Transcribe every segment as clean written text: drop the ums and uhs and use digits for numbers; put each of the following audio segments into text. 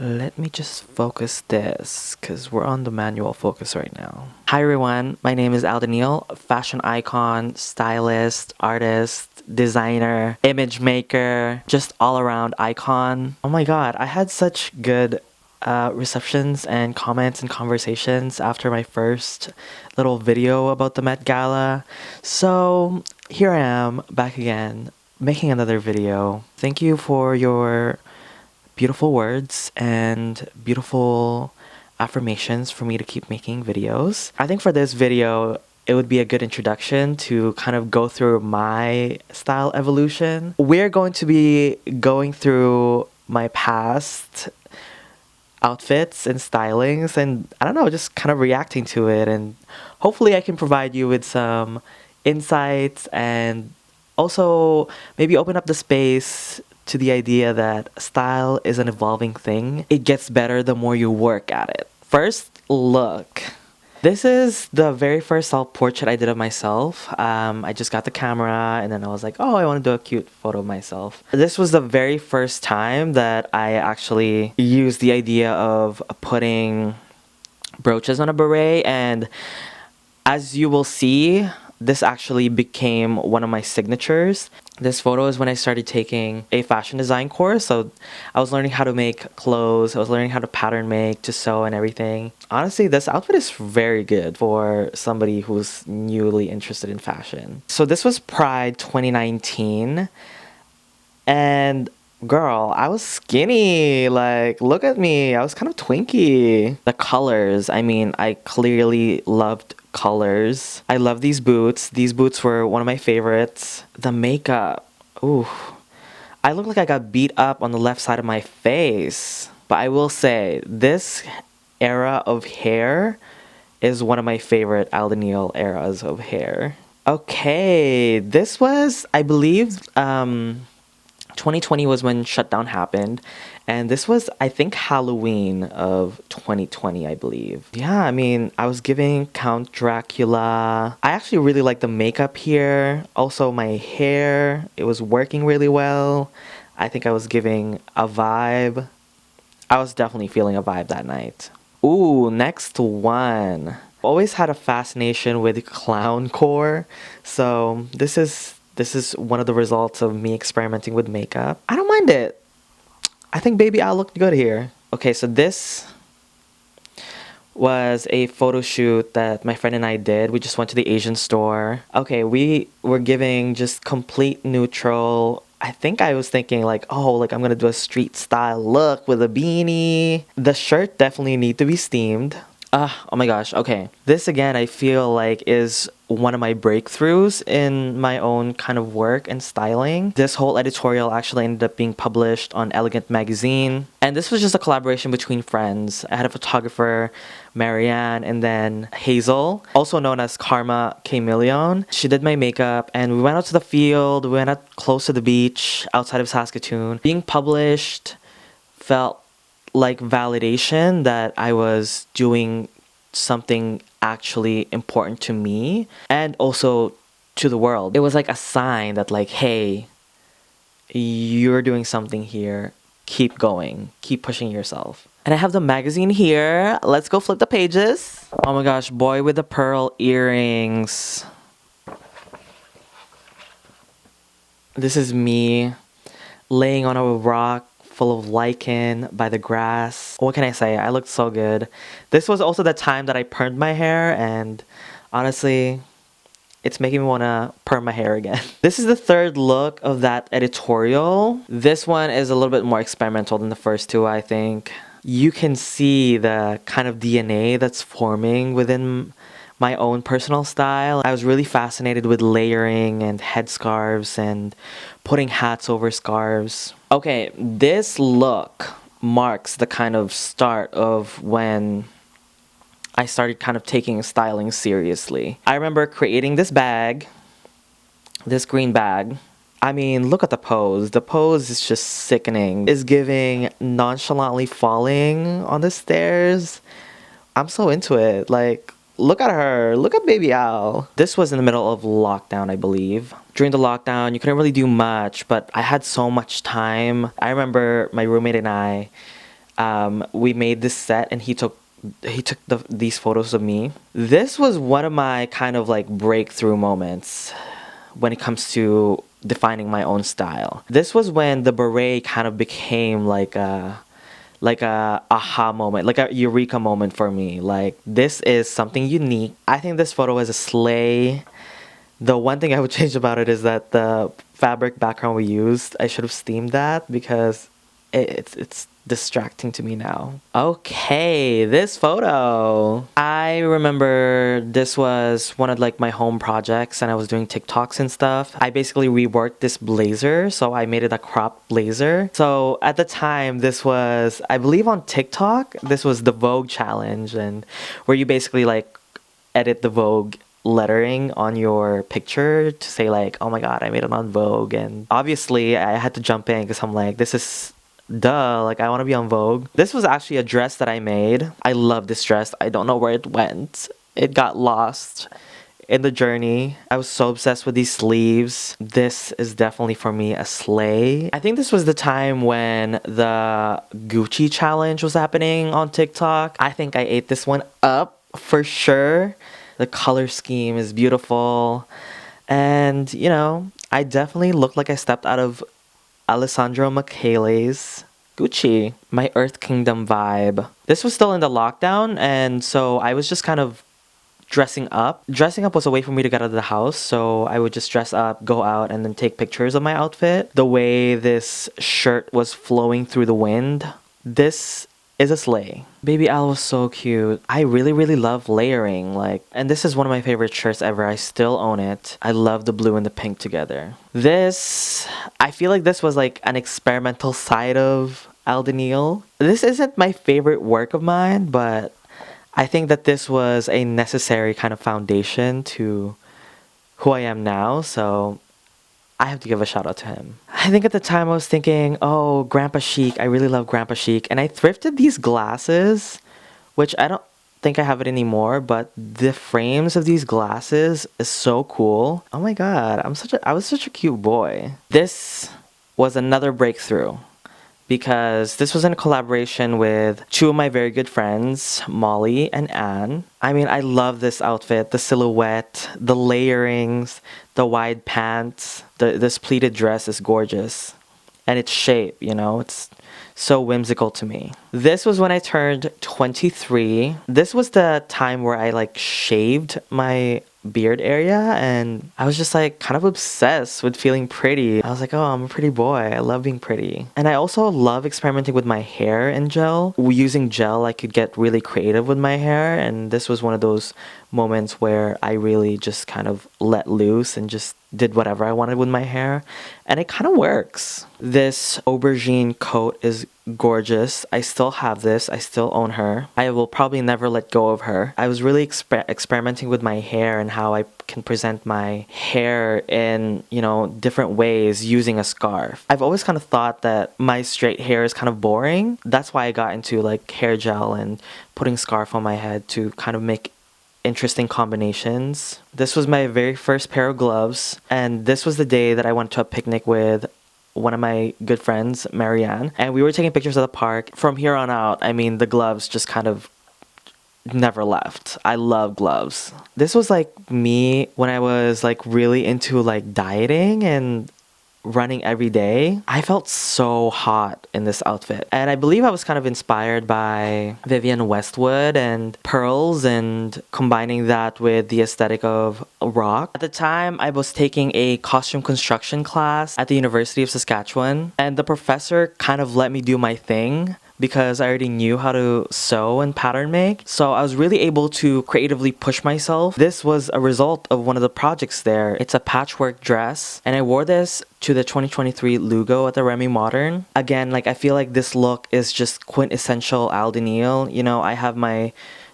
Let me just focus this because we're on the manual focus right now. Hi everyone, my name is Aldeneil, fashion icon, stylist, artist, designer, image maker, just all around icon. Oh my god, I had such good receptions and comments and conversations after my first little video about the Met Gala. So here I am back again making another video. Thank you for your beautiful words and beautiful affirmations for me to keep making videos. I think for this video, it would be a good introduction to kind of go through my style evolution. We're going to be going through my past outfits and stylings and I don't know, just kind of reacting to it, and hopefully I can provide you with some insights and also maybe open up the space to the idea that style is an evolving thing. It gets better the more you work at it. First, look. This is the very first self-portrait I did of myself. I just got the camera and then I was like, oh, I want to do a cute photo of myself. This was the very first time that I actually used the idea of putting brooches on a beret, and as you will see, this actually became one of my signatures. This photo is when I started taking a fashion design course. So I was learning how to make clothes. I was learning how to pattern make, to sew and everything. Honestly, this outfit is very good for somebody who's newly interested in fashion. So this was Pride 2019. And girl, I was skinny. Like, look at me. I was kind of twinky. The colors, I mean, I clearly loved colors. I love these boots. These boots were one of my favorites. The makeup. Ooh. I look like I got beat up on the left side of my face. But I will say, this era of hair is one of my favorite Aldeneil eras of hair. Okay, this was, I believe, 2020 was when shutdown happened, and this was, I think, Halloween of 2020, I believe. Yeah, I mean, I was giving Count Dracula. I actually really like the makeup here. Also, my hair, it was working really well. I think I was giving a vibe. I was definitely feeling a vibe that night. Ooh, next one. Always had a fascination with clowncore, so this is one of the results of me experimenting with makeup. I don't mind it. I think baby I looked good here. Okay, so this was a photo shoot that my friend and I did. We just went to the Asian store. Okay, we were giving just complete neutral. I think I was thinking like, oh, like I'm gonna do a street style look with a beanie. The shirt definitely need to be steamed. Oh my gosh, okay. This again, I feel like is one of my breakthroughs in my own kind of work and styling. This whole editorial actually ended up being published on Elegant magazine. And this was just a collaboration between friends. I had a photographer, Marianne, and then Hazel, also known as Karma Chameleon. She did my makeup and we went out to the field, we went out close to the beach outside of Saskatoon. Being published felt like validation that I was doing something actually important to me and also to the world. It was like a sign that like, hey, you're doing something here. Keep going. Keep pushing yourself. And I have the magazine here. Let's go flip the pages. Oh my gosh, boy with the pearl earrings. This is me laying on a rock full of lichen by the grass. What can I say? I looked so good. This was also the time that I permed my hair, and honestly, it's making me want to perm my hair again. This is the third look of that editorial. This one is a little bit more experimental than the first two, I think. You can see the kind of DNA that's forming within my own personal style. I was really fascinated with layering and headscarves and putting hats over scarves. Okay, this look marks the kind of start of when I started kind of taking styling seriously. I remember creating this bag, this green bag. I mean, look at the pose. The pose is just sickening. It's giving nonchalantly falling on the stairs. I'm so into it. Like, look at her. Look at baby Al. This was in the middle of lockdown, I believe. During the lockdown, you couldn't really do much, but I had so much time. I remember my roommate and I We made this set, and he took these photos of me. This was one of my kind of like breakthrough moments when it comes to defining my own style. This was when the beret kind of became like a aha moment, like a eureka moment for me. Like, this is something unique. I think this photo is a slay. The one thing I would change about it is that the fabric background we used, I should have steamed that because it's distracting to me now. Okay, this photo. I remember this was one of like my home projects and I was doing TikToks and stuff. I basically reworked this blazer, so I made it a crop blazer. So at the time, this was, I believe on TikTok, this was the Vogue challenge, and where you basically like edit the Vogue lettering on your picture to say like, oh my god, I made it on Vogue. And obviously I had to jump in because I'm like, this is duh, like I want to be on Vogue. This was actually a dress that I made. I love this dress. I don't know where it went. It got lost in the journey. I was so obsessed with these sleeves. This is definitely for me a slay. I think this was the time when the Gucci challenge was happening on TikTok. I think I ate this one up for sure. The color scheme is beautiful. And, you know, I definitely looked like I stepped out of Alessandro Michele's Gucci. My Earth Kingdom vibe. This was still in the lockdown, and so I was just kind of dressing up. Dressing up was a way for me to get out of the house, so I would just dress up, go out, and then take pictures of my outfit. The way this shirt was flowing through the wind. This is a slay. Baby Al was so cute. I really, really love layering. Like, and this is one of my favorite shirts ever. I still own it. I love the blue and the pink together. This, I feel like this was like an experimental side of Aldeneil. This isn't my favorite work of mine, but I think that this was a necessary kind of foundation to who I am now. So I have to give a shout out to him. I think at the time I was thinking, oh, Grandpa Chic. I really love Grandpa Chic. And I thrifted these glasses, which I don't think I have it anymore, but the frames of these glasses is so cool. Oh my god, I was such a cute boy. This was another breakthrough because this was in a collaboration with two of my very good friends, Molly and Anne. I mean, I love this outfit, the silhouette, the layerings, the wide pants. This pleated dress is gorgeous. And its shape, you know, it's so whimsical to me. This was when I turned 23. This was the time where I like shaved my beard area, and I was just like kind of obsessed with feeling pretty. I was like, oh, I'm a pretty boy. I love being pretty. And I also love experimenting with my hair in gel. Using gel, I could get really creative with my hair, and this was one of those moments where I really just kind of let loose and just did whatever I wanted with my hair, and it kind of works. This aubergine coat is gorgeous. I still have this. I still own her. I will probably never let go of her. I was really experimenting with my hair and how I can present my hair in, you know, different ways using a scarf. I've always kind of thought that my straight hair is kind of boring. That's why I got into like hair gel and putting scarf on my head to kind of make interesting combinations. This was my very first pair of gloves, and this was the day that I went to a picnic with one of my good friends, Marianne, and we were taking pictures at the park. From here on out, I mean, the gloves just kind of never left. I love gloves. This was like me when I was like really into like dieting and running every day. I felt so hot in this outfit. And I believe I was kind of inspired by Vivienne Westwood and pearls and combining that with the aesthetic of rock. At the time, I was taking a costume construction class at the University of Saskatchewan, and the professor kind of let me do my thing because I already knew how to sew and pattern make. So I was really able to creatively push myself. This was a result of one of the projects there. It's a patchwork dress, and I wore this to the 2023 Lugo at the Remy Modern. Again, like I feel like this look is just quintessential Aldeneil. You know, I have my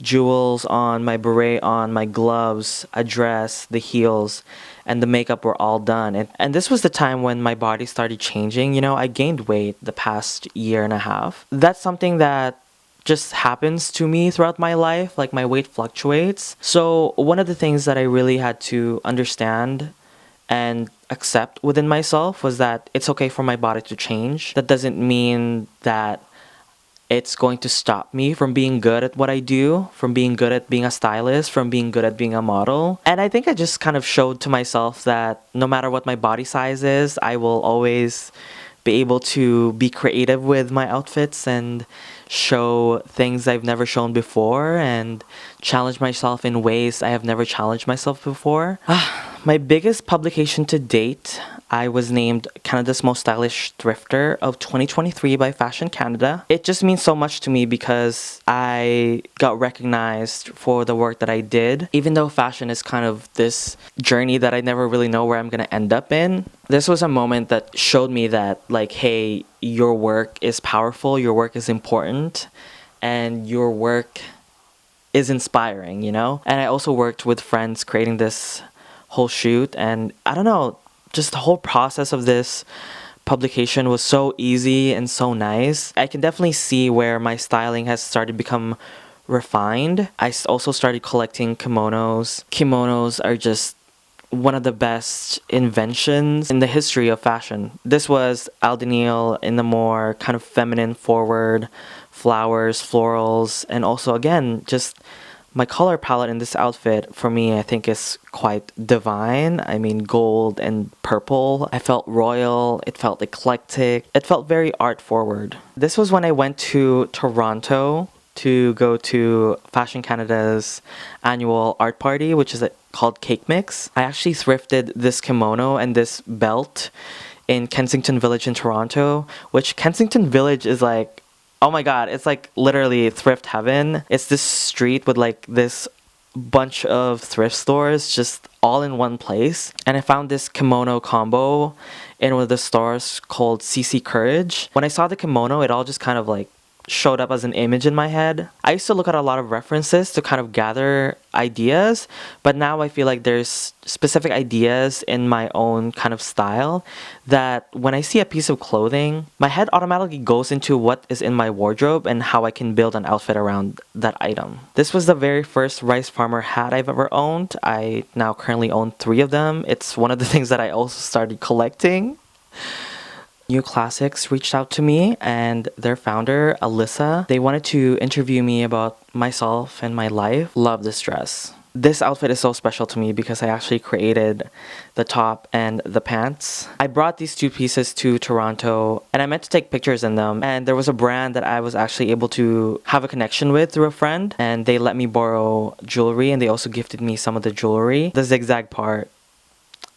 jewels on, my beret on, my gloves, a dress, the heels, and the makeup were all done. And this was the time when my body started changing. You know, I gained weight the past year and a half. That's something that just happens to me throughout my life. Like, my weight fluctuates. So one of the things that I really had to understand and accept within myself was that it's okay for my body to change. That doesn't mean that it's going to stop me from being good at what I do, from being good at being a stylist, from being good at being a model. And I think I just kind of showed to myself that no matter what my body size is, I will always be able to be creative with my outfits and show things I've never shown before and challenge myself in ways I have never challenged myself before. My biggest publication to date, I was named Canada's Most Stylish Thrifter of 2023 by Fashion Canada. It just means so much to me because I got recognized for the work that I did. Even though fashion is kind of this journey that I never really know where I'm gonna end up in, this was a moment that showed me that, like, hey, your work is powerful, your work is important, and your work is inspiring, you know? And I also worked with friends creating this whole shoot, and I don't know, just the whole process of this publication was so easy and so nice. I can definitely see where my styling has started to become refined. I also started collecting kimonos. Kimonos are just one of the best inventions in the history of fashion. This was Aldeneil in the more kind of feminine forward, flowers, florals, and also again, just my color palette in this outfit for me I think is quite divine. I mean, gold and purple. I felt royal, it felt eclectic, it felt very art forward. This was when I went to Toronto to go to Fashion Canada's annual art party, which is called Cake Mix. I actually thrifted this kimono and this belt in Kensington Village in Toronto, which Kensington Village is like, oh my god, it's like literally thrift heaven. It's this street with like this bunch of thrift stores just all in one place. And I found this kimono combo in one of the stores called CC Courage. When I saw the kimono, it all just kind of like showed up as an image in my head. I used to look at a lot of references to kind of gather ideas, but now I feel like there's specific ideas in my own kind of style that when I see a piece of clothing, my head automatically goes into what is in my wardrobe and how I can build an outfit around that item. This was the very first rice farmer hat I've ever owned. I now currently own 3 of them. It's one of the things that I also started collecting. New Classics reached out to me and their founder, Alyssa, they wanted to interview me about myself and my life. Love this dress. This outfit is so special to me because I actually created the top and the pants. I brought these 2 pieces to Toronto and I meant to take pictures in them. And there was a brand that I was actually able to have a connection with through a friend. And they let me borrow jewelry and they also gifted me some of the jewelry. The zigzag part.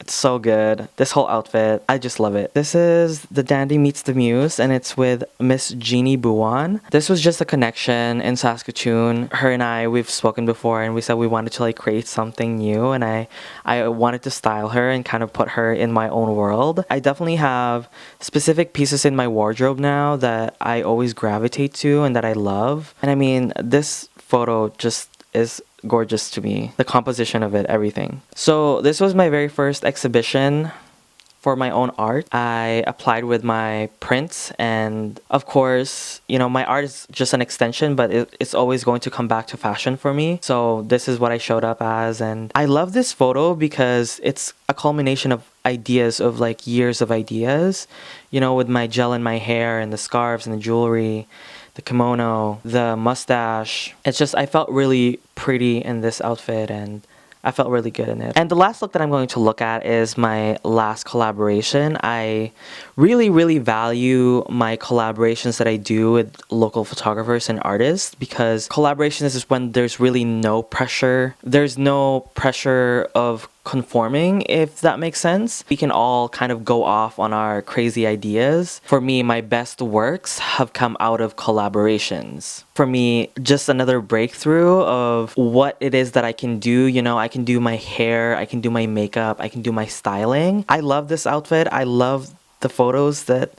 It's so good. This whole outfit, I just love it. This is The Dandy Meets the Muse, and it's with Miss Jeannie Buwan. This was just a connection in Saskatoon. Her and I, we've spoken before, and we said we wanted to like create something new, and I wanted to style her and kind of put her in my own world. I definitely have specific pieces in my wardrobe now that I always gravitate to and that I love. And I mean, this photo just is gorgeous to me. The composition of it, everything. So this was my very first exhibition for my own art. I applied with my prints and of course, you know, my art is just an extension, but it's always going to come back to fashion for me. So this is what I showed up as, and I love this photo because it's a culmination of ideas, of like years of ideas, you know, with my gel in my hair and the scarves and the jewelry, the kimono, the mustache. It's just, I felt really pretty in this outfit and I felt really good in it. And the last look that I'm going to look at is my last collaboration. I really value my collaborations that I do with local photographers and artists because collaborations is when there's really no pressure. There's no pressure of conforming, if that makes sense. We can all kind of go off on our crazy ideas. For me, my best works have come out of collaborations. For me, just another breakthrough of what it is that I can do. You know, I can do my hair, I can do my makeup, I can do my styling. I love this outfit. I love the photos that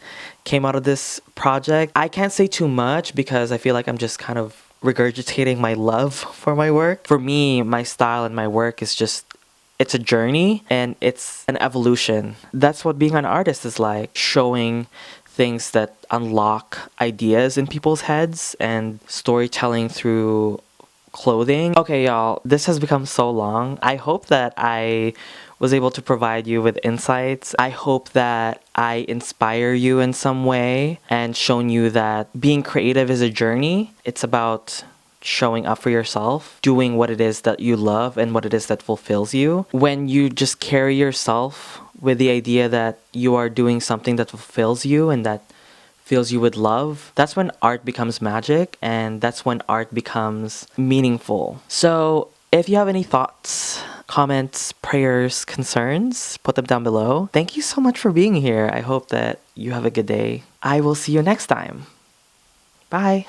came out of this project. I can't say too much because I feel like I'm just kind of regurgitating my love for my work. For me, my style and my work is just, it's a journey and it's an evolution. That's what being an artist is like, showing things that unlock ideas in people's heads and storytelling through clothing. Okay, y'all, this has become so long. I hope that I was able to provide you with insights. I hope that I inspire you in some way and shown you that being creative is a journey. It's about showing up for yourself, doing what it is that you love and what it is that fulfills you. When you just carry yourself with the idea that you are doing something that fulfills you and that fills you with love, that's when art becomes magic and that's when art becomes meaningful. So if you have any thoughts, comments, prayers, concerns, put them down below. Thank you so much for being here. I hope that you have a good day. I will see you next time. Bye.